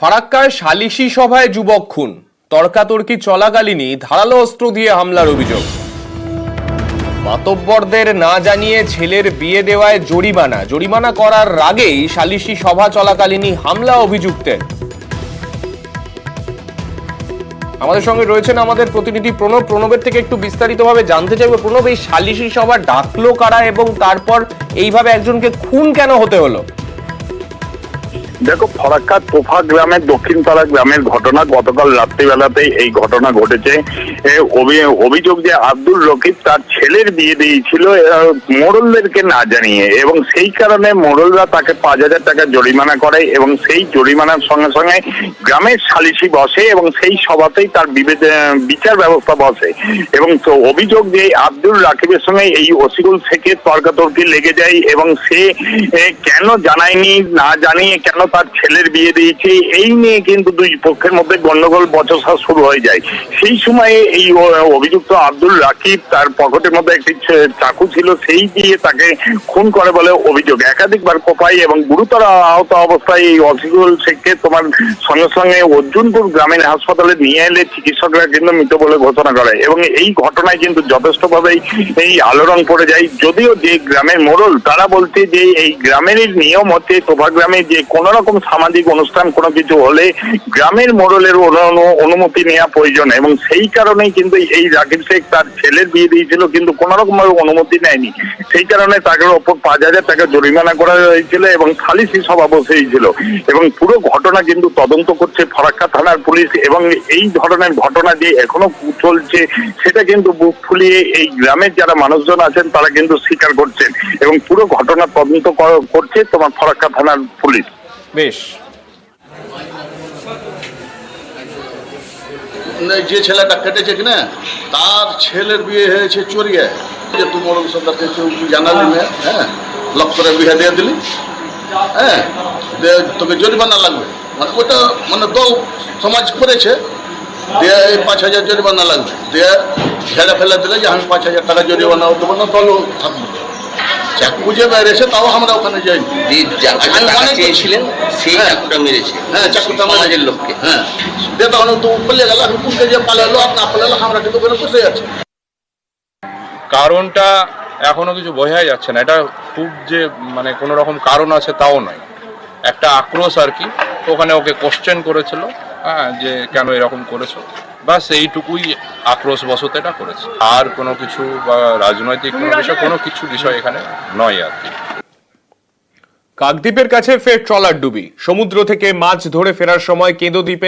ফারাক্কায় সালিশি সভায় যুবক খুন, তর্কাতর্কি চলাকালীনই ধারালো অস্ত্র দিয়ে হামলার অভিযোগ। মাতব্বরদের না জানিয়ে ছেলের বিয়ে দেওয়ায় জরিমানা করার আগেই সালিশি সভা চলাকালীনই হামলা অভিযুক্তের। আমাদের সঙ্গে রয়েছেন আমাদের প্রতিনিধি প্রণবের থেকে একটু বিস্তারিতভাবে জানতে চাইবো। প্রণব, এই সালিশি সভা ডাকলো কারা এবং তারপর এইভাবে একজনকে খুন কেন হতে হলো? দেখো, ফারাক্কা তোফা গ্রামের দক্ষিণপাড়া গ্রামের ঘটনা। গতকাল রাত্রিবেলাতেই এই ঘটনা ঘটেছে। অভিযোগ যে আব্দুল রকিব তার ছেলের বিয়ে দিয়েছিল মোড়লদেরকে না জানিয়ে, এবং সেই কারণে মোড়লরা তাকে 5,000 টাকা জরিমানা করে এবং সেই জরিমানার সঙ্গে সঙ্গে গ্রামের সালিশি বসে এবং সেই সভাতেই তার বিচার ব্যবস্থা বসে। এবং তো অভিযোগ যে আব্দুল রাকিবের সঙ্গে এই ওসিকুল থেকে তর্কাতর্কি লেগে যায় এবং সে কেন জানায়নি, না জানিয়ে কেন তার ছেলের বিয়ে দিয়েছে, এই নিয়ে কিন্তু দুই পক্ষের মধ্যে গন্ডগোল বচসা শুরু হয়ে যায়। সেই সময়ে এই অভিযুক্ত আব্দুল রাকিব তার পকেটের মধ্যে একটি চাকু ছিল, সেই দিয়ে তাকে খুন করে বলে অভিযোগ। একাধিকবার কোপায় এবং গুরুতর আহত অবস্থায় এই অসিকুল শেখকে তোমার সঙ্গে সঙ্গে অর্জুনপুর গ্রামীণ হাসপাতালে নিয়ে এলে চিকিৎসকরা কিন্তু মৃত বলে ঘোষণা করে এবং এই ঘটনায় কিন্তু যথেষ্টভাবেই এই আলোড়ন পড়ে যায়। যদিও যে গ্রামের মোড়ল তারা বলছে যে এই গ্রামের নিয়ম হচ্ছে তোফা গ্রামে যে কোন রকম সামাজিক অনুষ্ঠান কোনো কিছু হলে গ্রামের মোড়লের অনুমতি নেওয়া প্রয়োজন, এবং সেই কারণেই কিন্তু এই রাকিব শেখ তার ছেলের বিয়ে দিয়েছিল কিন্তু কোন রকম ভাবে অনুমতি নেয়নি। সেই কারণে তাকে ওপর 5,000 টাকা জরিমানা করা হয়েছিল এবং সালিশি সভা বসেছিল এবং পুরো ঘটনা কিন্তু তদন্ত করছে ফারাক্কা থানার পুলিশ। এবং এই ধরনের ঘটনা যে এখনো চলছে সেটা কিন্তু বুক ফুলিয়ে এই গ্রামের যারা মানুষজন আছেন তারা কিন্তু স্বীকার করছেন এবং পুরো ঘটনা তদন্ত করছে তোমার ফারাক্কা থানার পুলিশ। বেশ, যে ছেলেটা কেটেছে কিনা তার ছেলের বিয়ে হয়েছে চোরিয়ায়, যে তুই মোড়ল সরকারকে কেউ জানালি না, হ্যাঁ লক করে বিয়ে দিয়ে দিলি, হ্যাঁ তোকে জরিমানা লাগবে, মানে ওটা মানে দল সমাজ করেছে, দিয়ে এই 5,000 জরিমানা লাগবে, দিয়ে ঝেড়ে ফেলে দিলে যে আমি 5,000 টাকা জরিমানা দেবো না, দলও থাকবে। চাকু যে বেড়েছে তাও আমরা ওখানে যাইনি, চেয়েছিলেন সেই চাকুটা মেরেছে, হ্যাঁ চাকুটা সমাজের লোককে, হ্যাঁ দিয়ে তখন তো পালিয়ে গেল, আমি কোনকে যে পালালো আর না পালালো আমরা কিন্তু ওখানে বসে আছি। কারণটা এখনো কিছু বোঝাই যাচ্ছে না। এটা খুব যে মানে কোনো রকম কারণ আছে তাও নয়, একটা আক্রোশ আর কি। ওখানে ওকে কোশ্চেন করেছিল, হ্যাঁ, যে কেন এরকম করেছো, বাস এইটুকুই আক্রোশ বশত এটা করেছে। আর কোনো কিছু বা রাজনৈতিক কোনো বিষয় এখানে নয় আর কি। কাকদ্বীপের কাছে ফের ট্রলার ডুবি। সমুদ্র থেকে মাছ ধরে ফেরার সময় কেঁদো দ্বীপের